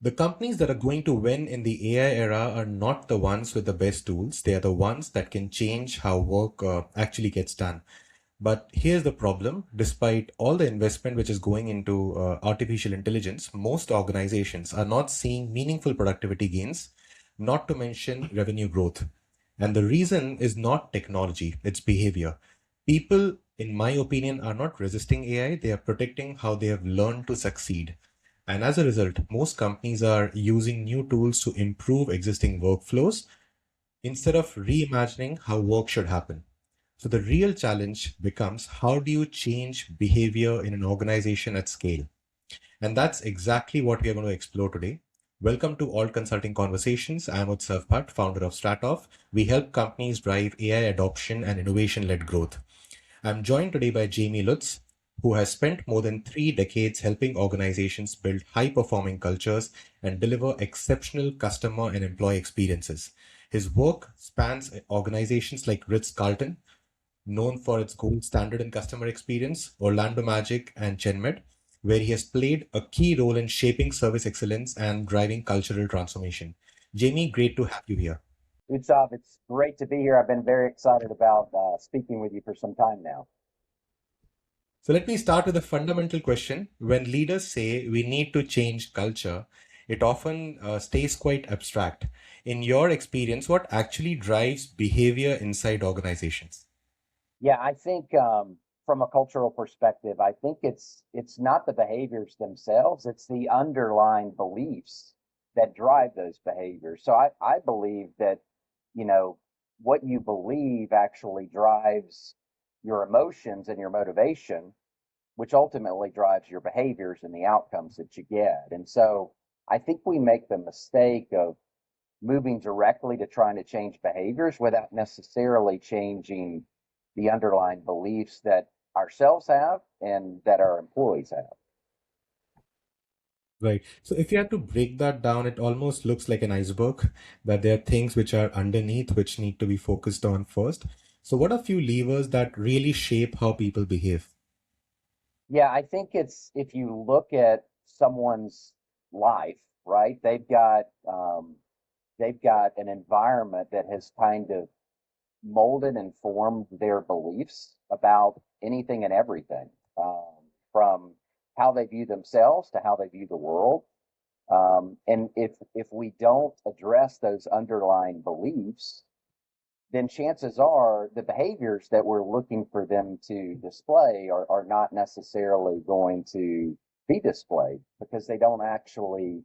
The companies that are going to win in the AI era are not the ones with the best tools. They are the ones that can change how work actually gets done. But here's the problem. Despite all the investment which is going into artificial intelligence, most organizations are not seeing meaningful productivity gains, not to mention revenue growth. And the reason is not technology, it's behavior. People, in my opinion, are not resisting AI, they are protecting how they have learned to succeed. And as a result, most companies are using new tools to improve existing workflows instead of reimagining how work should happen. So the real challenge becomes, how do you change behavior in an organization at scale? And that's exactly what we are going to explore today. Welcome to All Consulting Conversations. I'm Utsav Bhatt, founder of Stratoff. We help companies drive AI adoption and innovation-led growth. I'm joined today by Jamey Lutz, who has spent more than 3 decades helping organizations build high-performing cultures and deliver exceptional customer and employee experiences. His work spans organizations like Ritz-Carlton, known for its gold standard in customer experience, Orlando Magic, and ChenMed, where he has played a key role in shaping service excellence and driving cultural transformation. Jamey, great to have you here. Utsav, it's great to be here. I've been very excited about speaking with you for some time now. So let me start with a fundamental question. When leaders say we need to change culture, it often stays quite abstract. In your experience, what actually drives behavior inside organizations? Yeah, I think from a cultural perspective, I think it's not the behaviors themselves; it's the underlying beliefs that drive those behaviors. So I believe that you know what you believe actually drives your emotions and your motivation, which ultimately drives your behaviors and the outcomes that you get. And so I think we make the mistake of moving directly to trying to change behaviors without necessarily changing the underlying beliefs that ourselves have and that our employees have. Right. So if you had to break that down, it almost looks like an iceberg, that there are things which are underneath which need to be focused on first. So what are few levers that really shape how people behave? Yeah, I think it's if you look at someone's life, right? They've got an environment that has kind of molded and formed their beliefs about anything and everything, from how they view themselves to how they view the world. And if we don't address those underlying beliefs, then chances are the behaviors that we're looking for them to display are not necessarily going to be displayed because they don't actually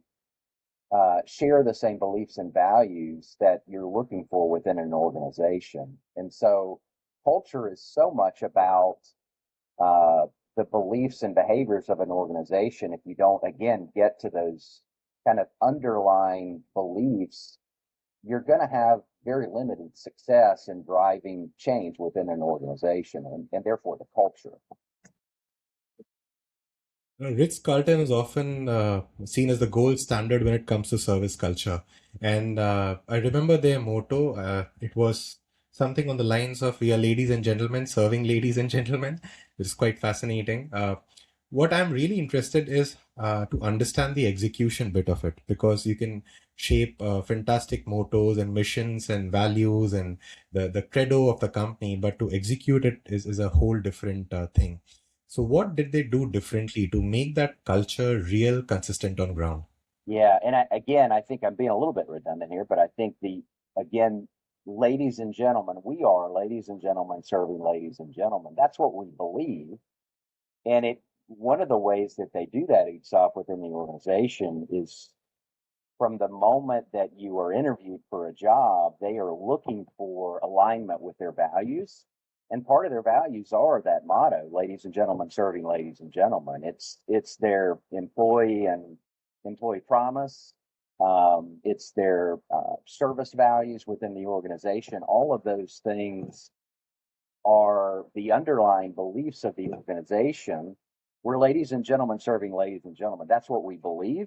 share the same beliefs and values that you're looking for within an organization. And so culture is so much about uh, the beliefs and behaviors of an organization. If you don't, again, get to those kind of underlying beliefs, you're going to have very limited success in driving change within an organization and therefore the culture. Ritz-Carlton is often seen as the gold standard when it comes to service culture. And I remember their motto, it was something on the lines of, "We are ladies and gentlemen, serving ladies and gentlemen," which is quite fascinating. What I'm really interested is to understand the execution bit of it, because you can shape fantastic mottos and missions and values and the credo of the company, but to execute it is a whole different thing. So what did they do differently to make that culture real, consistent on ground? Yeah, and again, I think I'm being a little bit redundant here, but I think again, ladies and gentlemen, we are ladies and gentlemen serving ladies and gentlemen. That's what we believe. And one of the ways that they do that, ESOP, within the organization is from the moment that you are interviewed for a job, they are looking for alignment with their values. And part of their values are that motto, ladies and gentlemen, serving ladies and gentlemen. It's their employee and employee promise. It's their service values within the organization. All of those things are the underlying beliefs of the organization. We're ladies and gentlemen serving ladies and gentlemen. That's what we believe.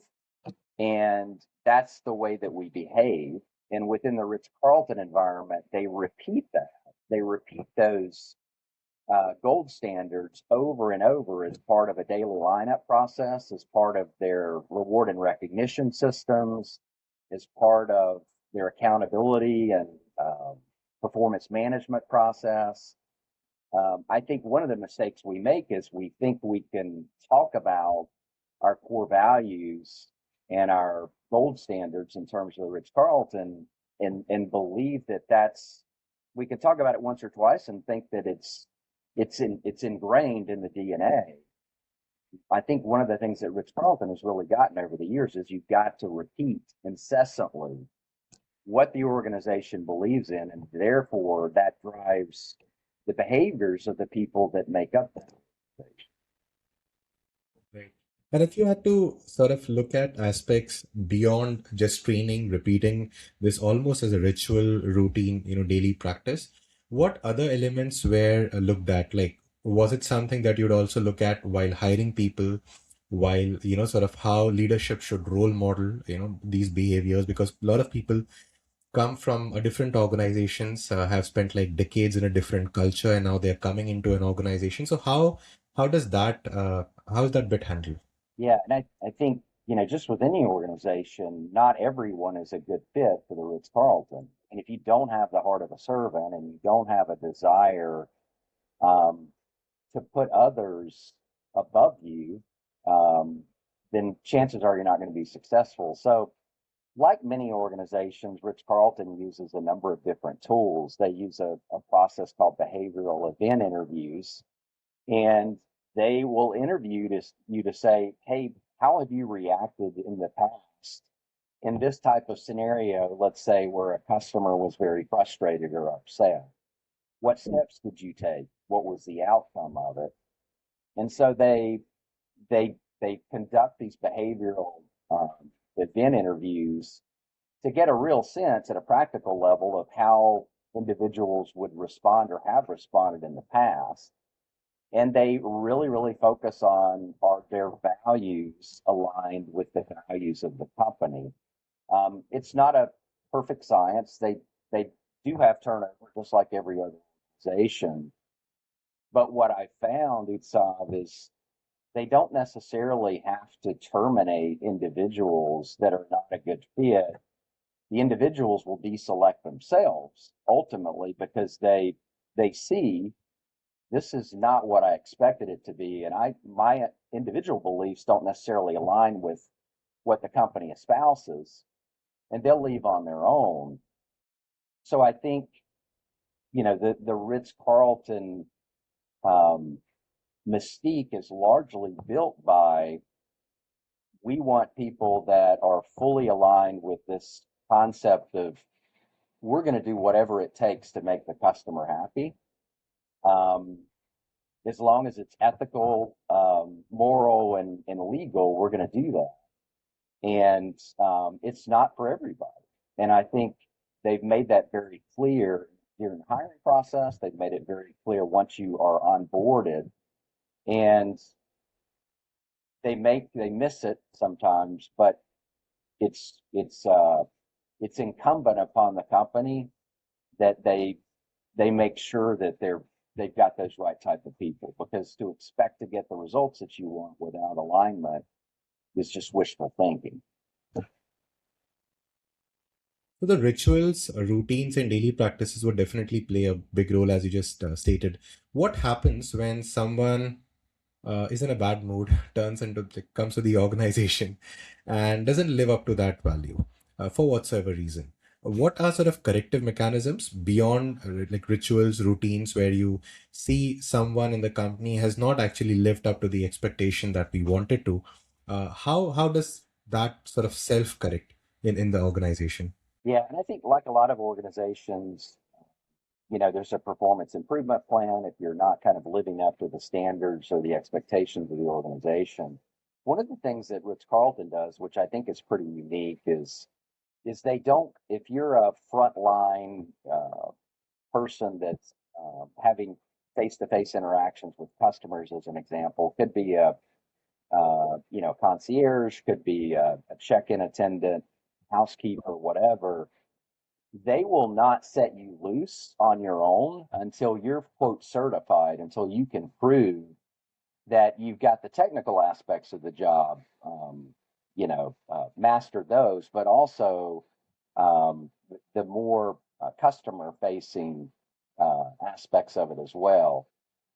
And that's the way that we behave. And within the Ritz Carlton environment, they repeat that. They repeat those gold standards over and over as part of a daily lineup process, as part of their reward and recognition systems, as part of their accountability and performance management process. I think one of the mistakes we make is we think we can talk about our core values and our gold standards in terms of the Ritz-Carlton and believe that that's we can talk about it once or twice and think that it's ingrained in the DNA. I think one of the things that Ritz-Carlton has really gotten over the years is you've got to repeat incessantly what the organization believes in, and therefore that drives the behaviors of the people that make up that organization. Right. And if you had to sort of look at aspects beyond just training, repeating this almost as a ritual, routine, daily practice, what other elements were looked at? Like, was it something that you'd also look at while hiring people, while, sort of how leadership should role model, these behaviors? Because a lot of people come from a different organizations, have spent like decades in a different culture, and now they're coming into an organization. So how does that how is that bit handled? Yeah, and I think, just with any organization, not everyone is a good fit for the Ritz-Carlton. And if you don't have the heart of a servant and you don't have a desire um, to put others above you, um, then chances are you're not going to be successful. So, like many organizations, Ritz-Carlton uses a number of different tools. They use a process called behavioral event interviews, and they will interview you to say, hey, how have you reacted in the past in this type of scenario? Let's say where a customer was very frustrated or upset. What steps did you take? What was the outcome of it? And so they conduct these behavioral event interviews to get a real sense at a practical level of how individuals would respond or have responded in the past. And they really, really focus on are their values aligned with the values of the company. It's not a perfect science. They do have turnover just like every other organization. But what I found, Utsav, is they don't necessarily have to terminate individuals that are not a good fit. The individuals will deselect themselves ultimately because they see this is not what I expected it to be, and my individual beliefs don't necessarily align with what the company espouses, and they'll leave on their own. So I think the Ritz Carlton um, mystique is largely built by we want people that are fully aligned with this concept of we're going to do whatever it takes to make the customer happy. Um, as long as it's ethical, moral, and legal, we're going to do that. And it's not for everybody. And I think they've made that very clear during the hiring process. They've made it very clear once you are onboarded, and they miss it sometimes, but it's it's uh, it's incumbent upon the company that they make sure that they've got those right type of people, because to expect to get the results that you want without alignment is just wishful thinking. So the rituals, routines, and daily practices would definitely play a big role, as you just stated. What happens when someone is in a bad mood, comes to the organization, and doesn't live up to that value for whatsoever reason? What are sort of corrective mechanisms beyond like rituals, routines, where you see someone in the company has not actually lived up to the expectation that we wanted to? How does that sort of self correct in the organization? Yeah, and I think like a lot of organizations, there's a performance improvement plan if you're not kind of living up to the standards or the expectations of the organization. One of the things that Ritz Carlton does, which I think is pretty unique, is they don't. If you're a frontline person that's having face-to-face interactions with customers, as an example, could be a concierge, could be a check-in attendant, housekeeper, whatever. they will not set you loose on your own until you're quote certified, until you can prove that you've got the technical aspects of the job, mastered those, but also the more customer facing aspects of it as well.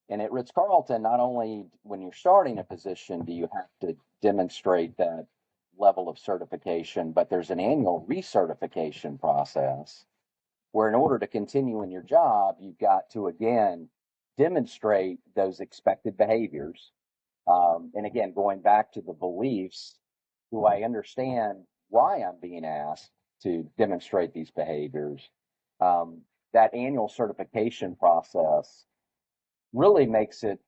And at Ritz Carlton, not only when you're starting a position do you have to demonstrate that level of certification, but there's an annual recertification process where, in order to continue in your job, you've got to again demonstrate those expected behaviors. And again, going back to the beliefs, do I understand why I'm being asked to demonstrate these behaviors? That annual certification process really makes it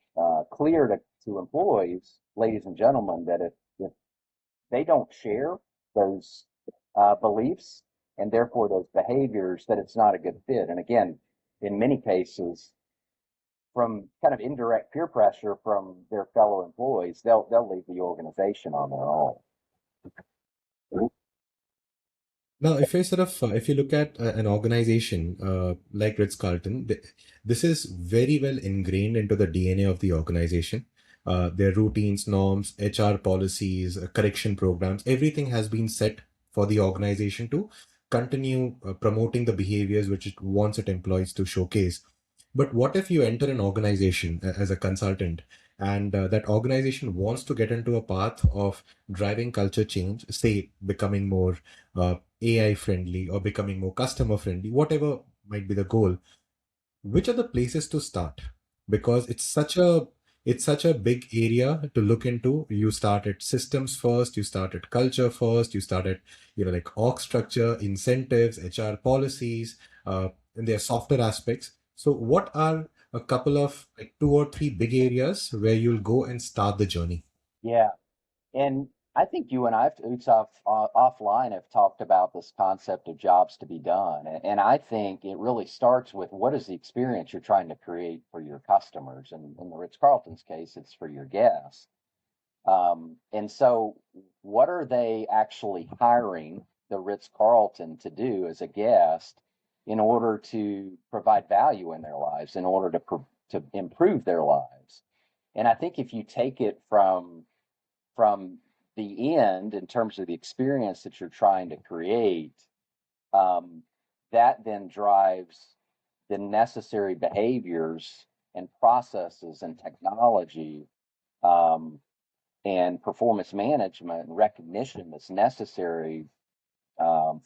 clear to employees, ladies and gentlemen, that if they don't share those beliefs and therefore those behaviors, that it's not a good fit. And again, in many cases, from kind of indirect peer pressure from their fellow employees, they'll leave the organization on their own. Now, if I sort of, if you look at an organization like Ritz-Carlton, this is very well ingrained into the DNA of the organization. Their routines, norms, HR policies, correction programs, everything has been set for the organization to continue promoting the behaviors which it wants its employees to showcase. But what if you enter an organization as a consultant, and that organization wants to get into a path of driving culture change, say becoming more AI friendly or becoming more customer friendly, whatever might be the goal, which are the places to start? Because it's such a big area to look into. You start at systems first, you start at culture first, you start at like org structure, incentives, HR policies, and their softer aspects. So what are a couple of like two or three big areas where you'll go and start the journey? Yeah. And I think you and I, Utz, offline, have talked about this concept of jobs to be done. And I think it really starts with what is the experience you're trying to create for your customers. And in the Ritz Carlton's case, it's for your guests. And so, what are they actually hiring the Ritz Carlton to do as a guest in order to provide value in their lives, in order to improve their lives? And I think if you take it from the end in terms of the experience that you're trying to create, um, that then drives the necessary behaviors and processes and technology, um, and performance management and recognition that's necessary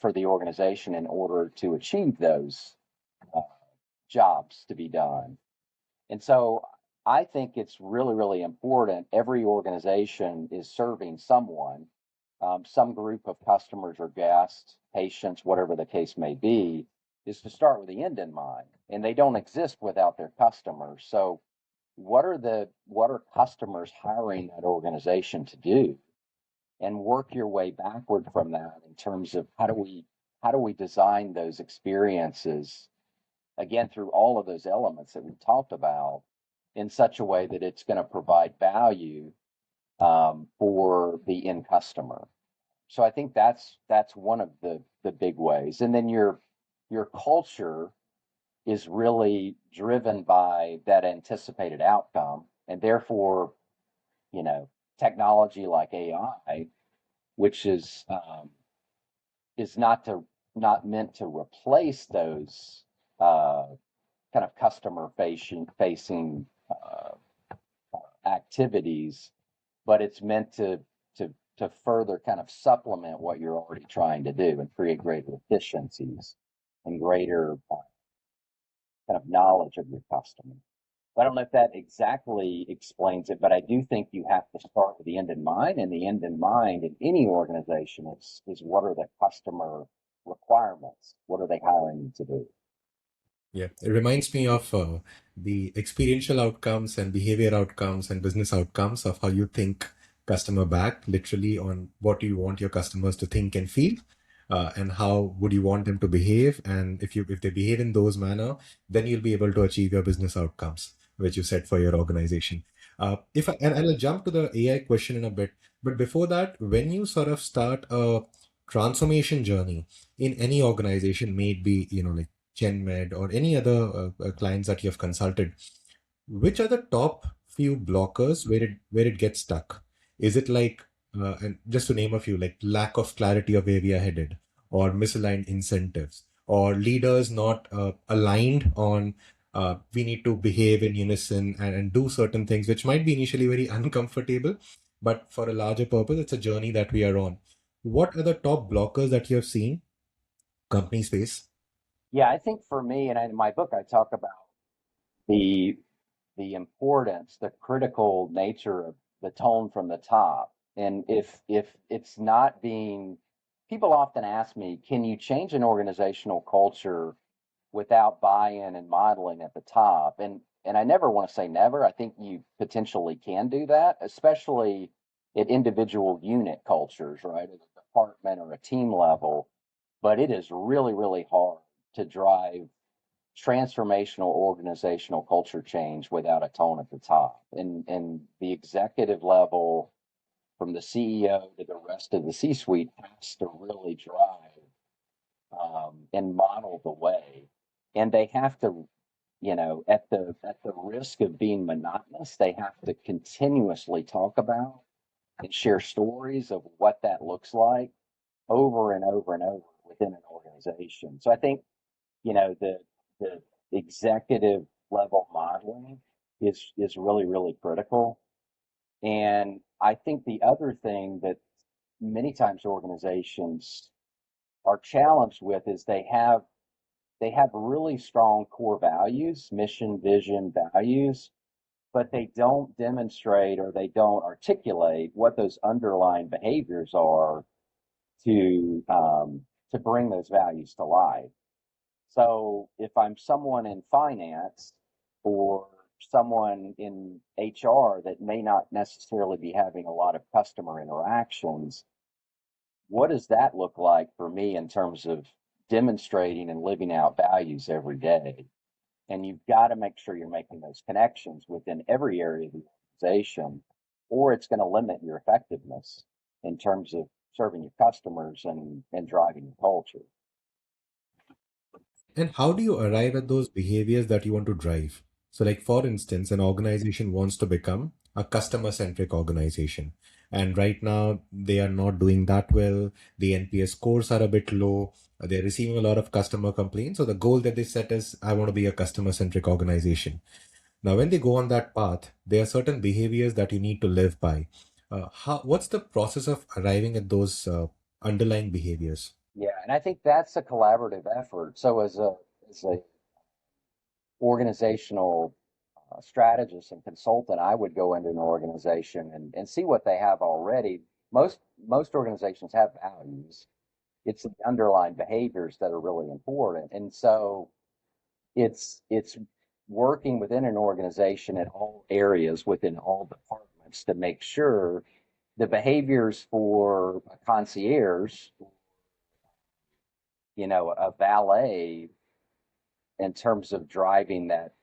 for the organization in order to achieve those uh, jobs to be done. And so I think it's really, really important. Every organization is serving someone, some group of customers or guests, patients, whatever the case may be, is to start with the end in mind. And they don't exist without their customers. So what are customers hiring that organization to do? And work your way backward from that in terms of how do we design those experiences again through all of those elements that we talked about in such a way that it's going to provide value for the end customer. So I think that's one of the big ways. And then your culture is really driven by that anticipated outcome, and therefore, technology like AI, which is not meant to replace those uh, kind of customer facing activities, but it's meant to further kind of supplement what you're already trying to do and create greater efficiencies and greater kind of knowledge of your customer. I don't know if that exactly explains it, but I do think you have to start with the end in mind, and the end in mind in any organization is what are the customer requirements? What are they hiring you to do? Yeah, it reminds me of the experiential outcomes and behavior outcomes and business outcomes of how you think customer back, literally on what you want your customers to think and feel, and how would you want them to behave. And if they behave in those manner, then you'll be able to achieve your business outcomes, which you set for your organization. And I'll jump to the AI question in a bit, but before that, when you sort of start a transformation journey in any organization, may it be, like GenMed or any other clients that you have consulted, which are the top few blockers where it gets stuck? Is it like, and just to name a few, like lack of clarity of where we are headed, or misaligned incentives, or leaders not aligned on we need to behave in unison and do certain things, which might be initially very uncomfortable, but for a larger purpose, it's a journey that we are on. What are the top blockers that you have seen companies face? Yeah, I think for me, and in my book, I talk about the importance, the critical nature of the tone from the top. And if it's not being, people often ask me, can you change an organizational culture without buy-in and modeling at the top? And I never want to say never. I think you potentially can do that, especially at individual unit cultures, right? At a department or a team level. But it is really, really hard to drive transformational organizational culture change without a tone at the top. And the executive level, from the CEO to the rest of the C-suite, has to really drive and model the way. And they have to, at the risk of being monotonous, they have to continuously talk about and share stories of what that looks like over and over and over within an organization. So I think, the executive level modeling is really, really critical. And I think the other thing that many times organizations are challenged with is they have really strong core values, mission, vision, values, but they don't demonstrate or they don't articulate what those underlying behaviors are to bring those values to life. So if I'm someone in finance or someone in HR that may not necessarily be having a lot of customer interactions, what does that look like for me in terms of demonstrating and living out values every day? And you've got to make sure you're making those connections within every area of the organization, or it's going to limit your effectiveness in terms of serving your customers and driving your culture. And how do you arrive at those behaviors that you want to drive? So, like for instance, an organization wants to become a customer-centric organization. And right now, they are not doing that well. The NPS scores are a bit low. They're receiving a lot of customer complaints. So, the goal that they set is, I want to be a customer-centric organization. Now, when they go on that path, there are certain behaviors that you need to live by. What's the process of arriving at those underlying behaviors? Yeah, and I think that's a collaborative effort. So as a organizational strategist and consultant, I would go into an organization and see what they have already. Most organizations have values. It's the underlying behaviors that are really important. And so it's working within an organization in all areas within all departments to make sure the behaviors for a concierge, a valet, in terms of driving that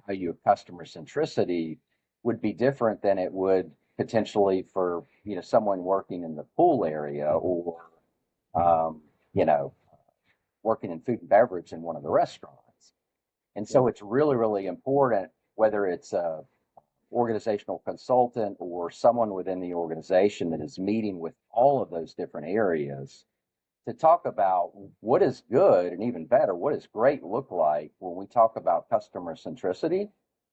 value of customer centricity would be different than it would potentially for someone working in the pool area or um, you know working in food and beverage in one of the restaurants. And so it's really, really important, whether it's a organizational consultant or someone within the organization that is meeting with all of those different areas, to talk about what is good, and even better, what does great look like when we talk about customer centricity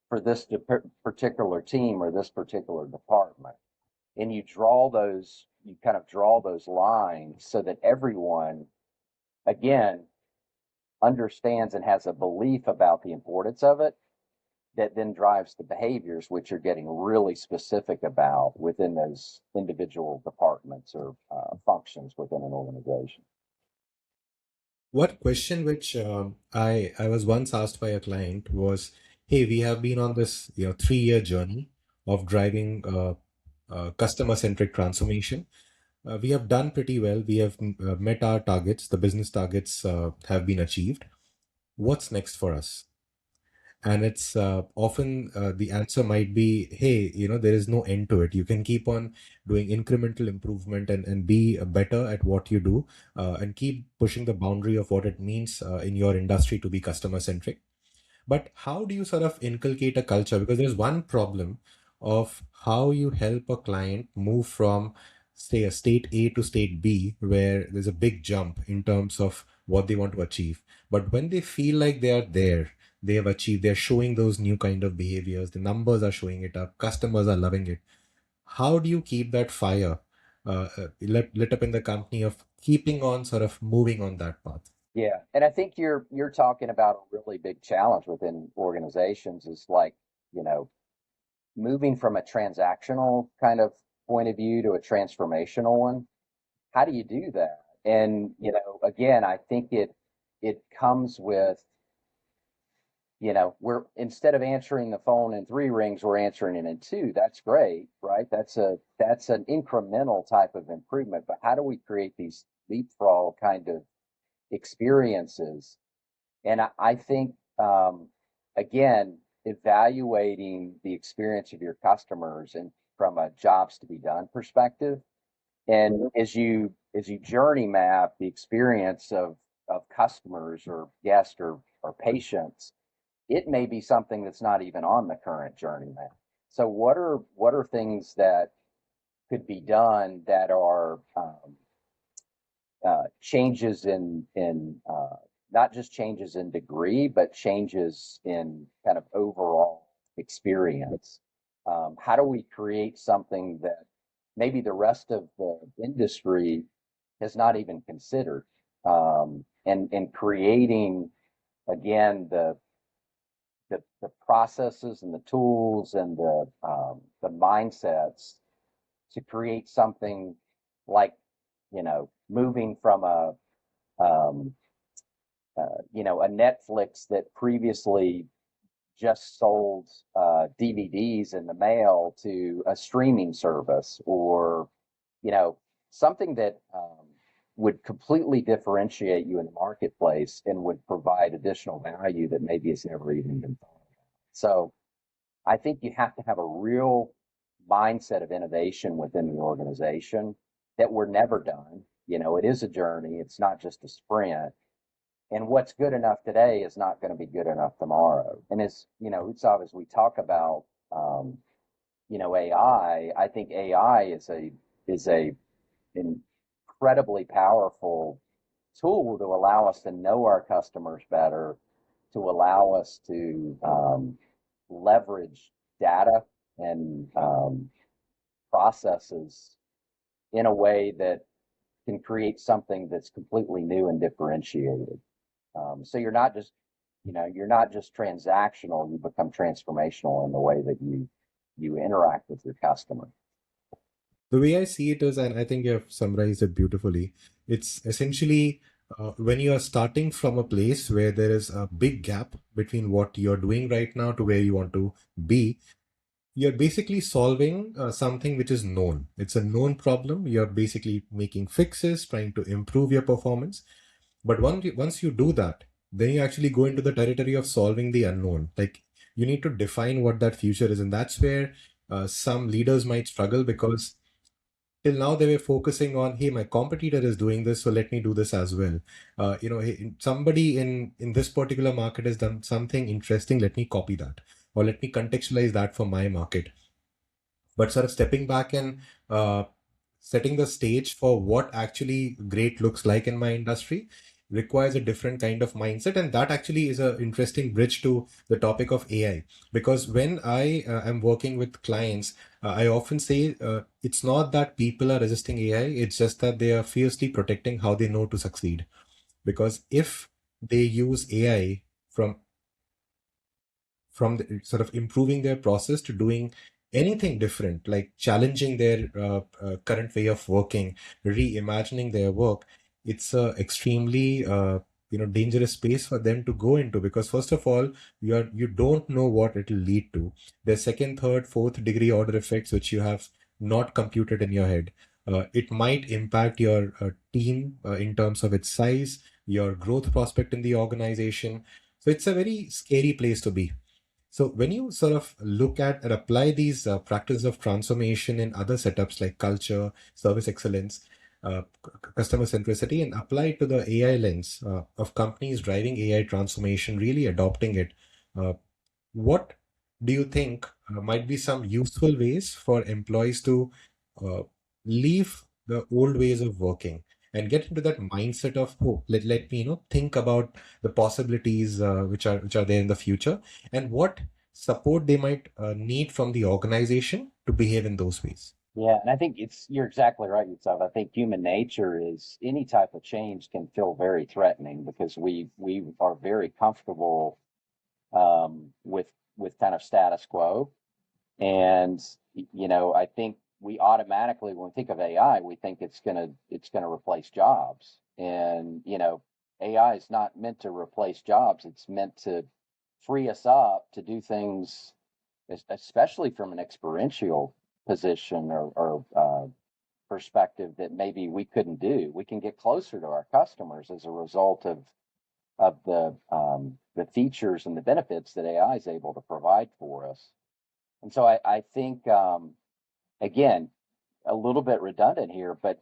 for this particular team or this particular department. And you kind of draw those lines so that everyone, again, understands and has a belief about the importance of it, that then drives the behaviors, which you're getting really specific about within those individual departments or functions within an organization. What question which I was once asked by a client was, "Hey, we have been on this 3-year journey of driving customer-centric transformation. We have done pretty well. We have met our targets. The business targets have been achieved. What's next for us?" And it's often the answer might be, hey, there is no end to it. You can keep on doing incremental improvement and be better at what you do, and keep pushing the boundary of what it means in your industry to be customer centric. But how do you sort of inculcate a culture? Because there's one problem of how you help a client move from, say, a state A to state B, where there's a big jump in terms of what they want to achieve. But when they feel like they are there, they have achieved, they're showing those new kind of behaviors, the numbers are showing it up, customers are loving it. How do you keep that fire lit up in the company of keeping on sort of moving on that path? Yeah, and I think you're talking about a really big challenge within organizations is like, you know, moving from a transactional kind of point of view to a transformational one. How do you do that? And, again, I think it comes with, we're instead of answering the phone in three rings, we're answering it in two. That's great, right? That's an incremental type of improvement. But how do we create these leapfrog kind of experiences? And I think, again, evaluating the experience of your customers and from a jobs to be done perspective, and as you journey map the experience of customers or guests or patients, it may be something that's not even on the current journey map. So what are things that could be done that are changes in not just changes in degree, but changes in kind of overall experience. How do we create something that maybe the rest of the industry has not even considered? And creating again the processes and the tools and the mindsets to create something like, moving from um, a Netflix that previously just sold DVDs in the mail to a streaming service, or something that would completely differentiate you in the marketplace and would provide additional value that maybe has never even been thought of. So I think you have to have a real mindset of innovation within the organization, that we're never done. It is a journey. It's not just a sprint. And what's good enough today is not going to be good enough tomorrow. And Utsav, as we talk about, AI, I think AI is a incredibly powerful tool to allow us to know our customers better, to allow us to leverage data and processes in a way that can create something that's completely new and differentiated. So you're not just transactional. You become transformational in the way that you interact with your customer. The way I see it is, and I think you have summarized it beautifully, it's essentially when you are starting from a place where there is a big gap between what you're doing right now to where you want to be, you're basically solving something which is known. It's a known problem. You're basically making fixes, trying to improve your performance. But once you do that, then you actually go into the territory of solving the unknown. Like, you need to define what that future is. And that's where some leaders might struggle, because till now they were focusing on, hey, my competitor is doing this, so let me do this as well. Hey, somebody in this particular market has done something interesting, let me copy that, or let me contextualize that for my market. But sort of stepping back and setting the stage for what actually great looks like in my industry requires a different kind of mindset. And that actually is an interesting bridge to the topic of AI. Because when I am working with clients, I often say it's not that people are resisting AI, it's just that they are fiercely protecting how they know to succeed. Because if they use AI from sort of improving their process to doing anything different, like challenging their current way of working, reimagining their work, it's a extremely dangerous space for them to go into, because first of all, you don't know what it will lead to. There's second, third, fourth degree order effects which you have not computed in your head. It might impact your team in terms of its size, your growth prospect in the organization. So it's a very scary place to be. So when you sort of look at and apply these practices of transformation in other setups like culture, service excellence, customer centricity, and apply it to the AI lens of companies driving AI transformation, really adopting it, uh, what do you think might be some useful ways for employees to uh, leave the old ways of working and get into that mindset of, oh, let me think about the possibilities which are there in the future, and what support they might need from the organization to behave in those ways? Yeah, and I think you're exactly right, Yusuf. I think human nature is any type of change can feel very threatening because we are very comfortable with kind of status quo. And I think we automatically, when we think of AI, we think it's gonna replace jobs. And AI is not meant to replace jobs. It's meant to free us up to do things, especially from an experiential position or perspective that maybe we couldn't do. We can get closer to our customers as a result of the features and the benefits that AI is able to provide for us. And so I think, again, a little bit redundant here, but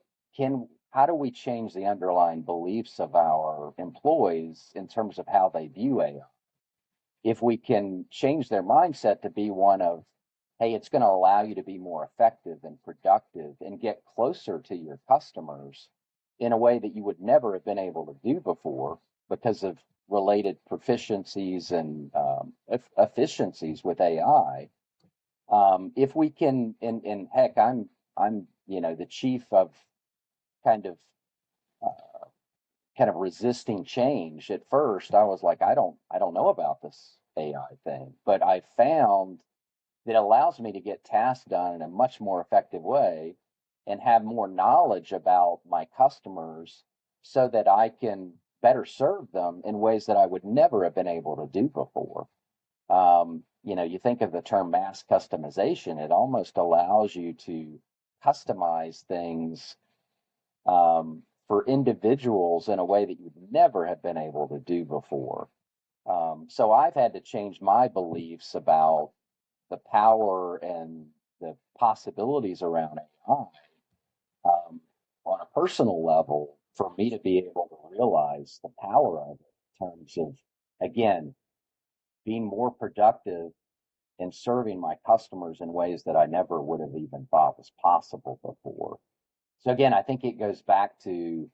how do we change the underlying beliefs of our employees in terms of how they view AI? If we can change their mindset to be one of, hey, it's going to allow you to be more effective and productive and get closer to your customers in a way that you would never have been able to do before because of related proficiencies and efficiencies with AI. If we can, and heck, I'm the chief of kind of kind of resisting change. At first I was like, I don't know about this AI thing, but I found that it allows me to get tasks done in a much more effective way and have more knowledge about my customers so that I can better serve them in ways that I would never have been able to do before. You think of the term mass customization, it almost allows you to customize things for individuals in a way that you'd never have been able to do before. So I've had to change my beliefs about the power and the possibilities around AI on a personal level for me to be able to realize the power of it in terms of, again, being more productive and serving my customers in ways that I never would have even thought was possible before. So again, I think it goes back to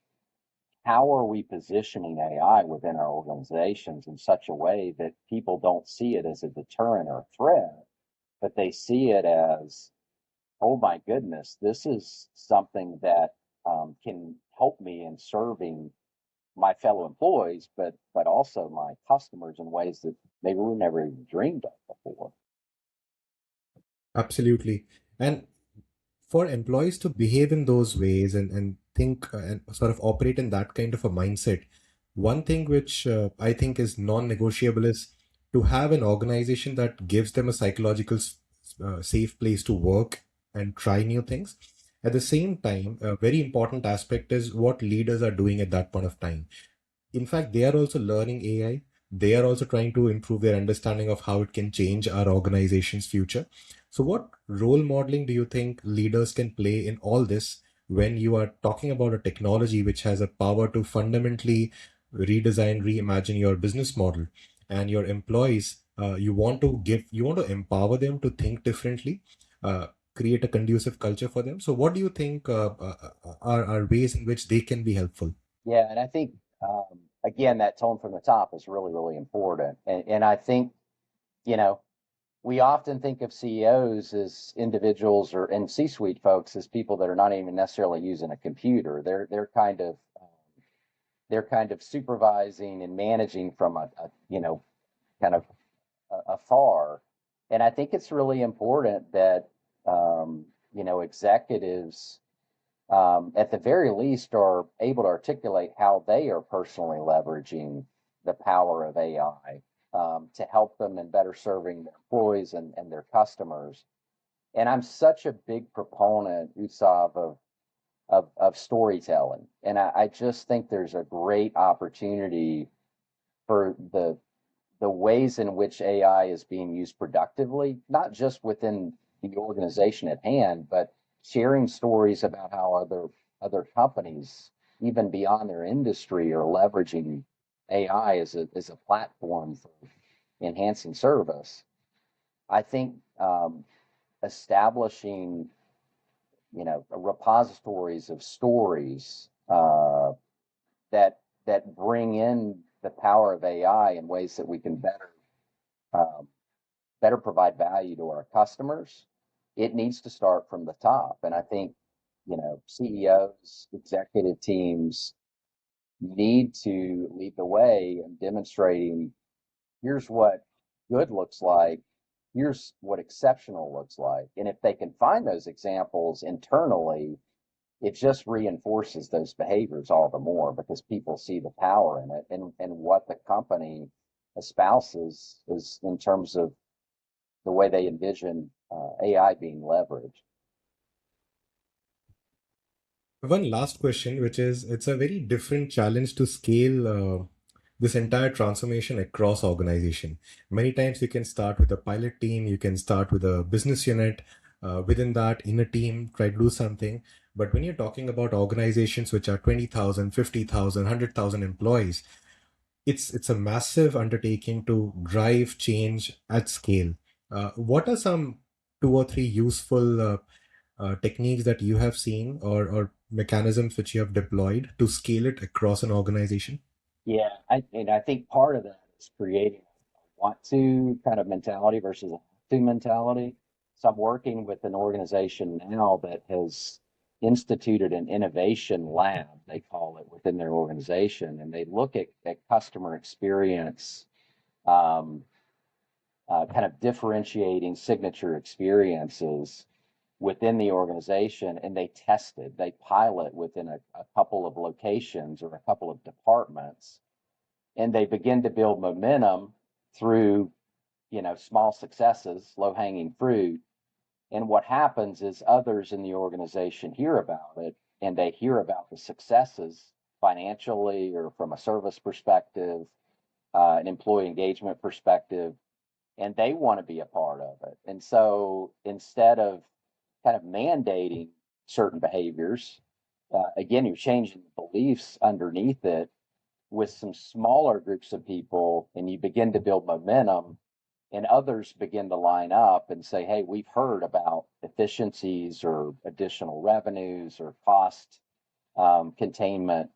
how are we positioning AI within our organizations in such a way that people don't see it as a deterrent or a threat, but they see it as, oh my goodness, this is something that can help me in serving my fellow employees, but also my customers in ways that maybe we never even dreamed of before. Absolutely. And for employees to behave in those ways and think and sort of operate in that kind of a mindset, one thing which I think is non-negotiable is to have an organization that gives them a psychological safe place to work and try new things. At the same time, a very important aspect is what leaders are doing at that point of time. In fact, they are also learning AI. They are also trying to improve their understanding of how it can change our organization's future. So, what role modeling do you think leaders can play in all this when you are talking about a technology which has a power to fundamentally redesign, reimagine your business model and your employees? You want to empower them to think differently, create a conducive culture for them. So, what do you think are ways in which they can be helpful? Yeah, and I think again that tone from the top is really, really important. And I think, you know, we often think of CEOs as individuals or and C-suite folks as people that are not even necessarily using a computer. They're kind of supervising and managing from a kind of afar. And I think it's really important that executives at the very least are able to articulate how they are personally leveraging the power of AI to help them in better serving their employees and their customers. And I'm such a big proponent, Usav, of storytelling. And I just think there's a great opportunity for the the ways in which AI is being used productively, not just within the organization at hand, but sharing stories about how other companies, even beyond their industry, are leveraging AI as a platform for enhancing service. I think establishing, repositories of stories that bring in the power of AI in ways that we can um, better provide value to our customers. It needs to start from the top, and I think CEOs, executive teams need to lead the way in demonstrating here's what good looks like, here's what exceptional looks like, and if they can find those examples internally, it just reinforces those behaviors all the more because people see the power in it and what the company espouses is in terms of the way they envision AI being leveraged. One last question, which is it's a very different challenge to scale this entire transformation across organization. Many times you can start with a pilot team, you can start with a business unit. Within that, in a team, try to do something. But when you're talking about organizations which are 20,000, 50,000, 100,000 employees, it's a massive undertaking to drive change at scale. What are some two or three useful techniques that you have seen or mechanisms which you have deployed to scale it across an organization? Yeah, I think part of that is creating a want to kind of mentality versus a have to mentality. So I'm working with an organization now that has instituted an innovation lab, they call it, within their organization, and they look at customer experience, um, kind of differentiating signature experiences within the organization, and they pilot within a couple of locations or a couple of departments, and they begin to build momentum through small successes, low hanging fruit. And what happens is others in the organization hear about it, and they hear about the successes financially or from a service perspective, an employee engagement perspective, and they want to be a part of it. And so instead of kind of mandating certain behaviors, again, you're changing the beliefs underneath it with some smaller groups of people, and you begin to build momentum, and others begin to line up and say, hey, we've heard about efficiencies or additional revenues or cost containment,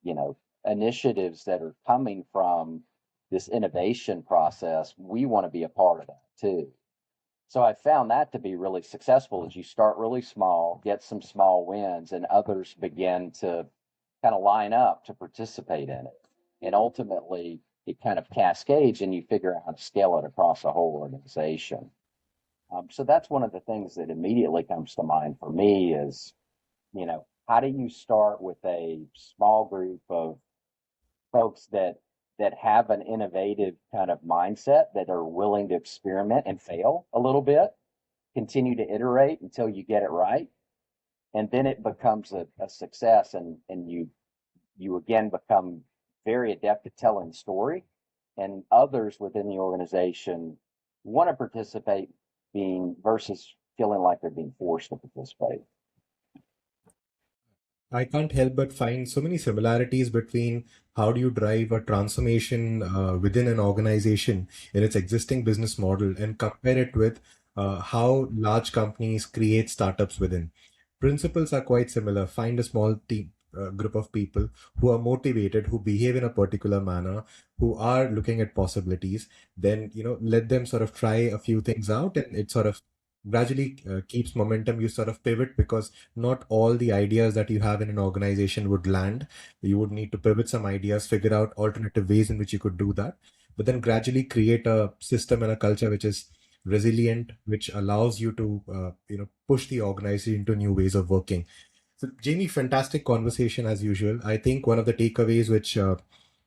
you know, initiatives that are coming from this innovation process. We want to be a part of that too. So I found that to be really successful as you start really small, get some small wins, and others begin to kind of line up to participate in it. And ultimately, it kind of cascades and you figure out how to scale it across a whole organization. So that's one of the things that immediately comes to mind for me is, how do you start with a small group of folks that have an innovative kind of mindset that are willing to experiment and fail a little bit, continue to iterate until you get it right, and then it becomes a success, and you again become very adept at telling the story, and others within the organization want to participate being versus feeling like they're being forced to participate. I can't help but find so many similarities between how do you drive a transformation within an organization in its existing business model and compare it with how large companies create startups within. Principles are quite similar. Find a small team, group of people who are motivated, who behave in a particular manner, who are looking at possibilities. Then let them sort of try a few things out, and it sort of gradually keeps momentum. You sort of pivot because not all the ideas that you have in an organization would land. You would need to pivot some ideas, figure out alternative ways in which you could do that, but then gradually create a system and a culture which is resilient, which allows you to push the organization into new ways of working. So, Jamie, fantastic conversation as usual. I think one of the takeaways which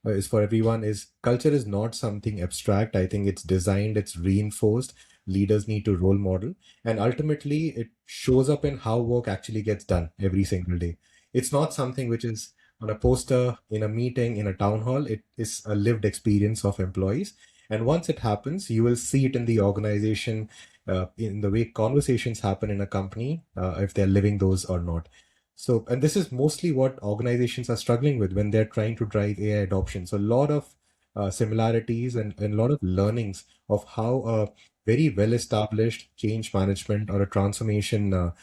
is for everyone is culture is not something abstract. I think it's designed, it's reinforced. Leaders need to role model, and ultimately, it shows up in how work actually gets done every single day. It's not something which is on a poster, in a meeting, in a town hall. It is a lived experience of employees. And once it happens, you will see it in the organization, in the way conversations happen in a company, if they're living those or not. So, and this is mostly what organizations are struggling with when they're trying to drive AI adoption. So, a lot of similarities and a lot of learnings of how a very well established change management or a transformation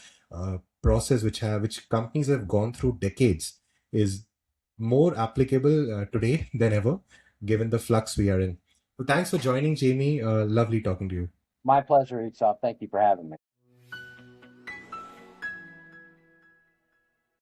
process which companies have gone through decades is more applicable today than ever, given the flux we are in. So thanks for joining, Jamie. Lovely talking to you. My pleasure, Utsoff. Thank you for having me.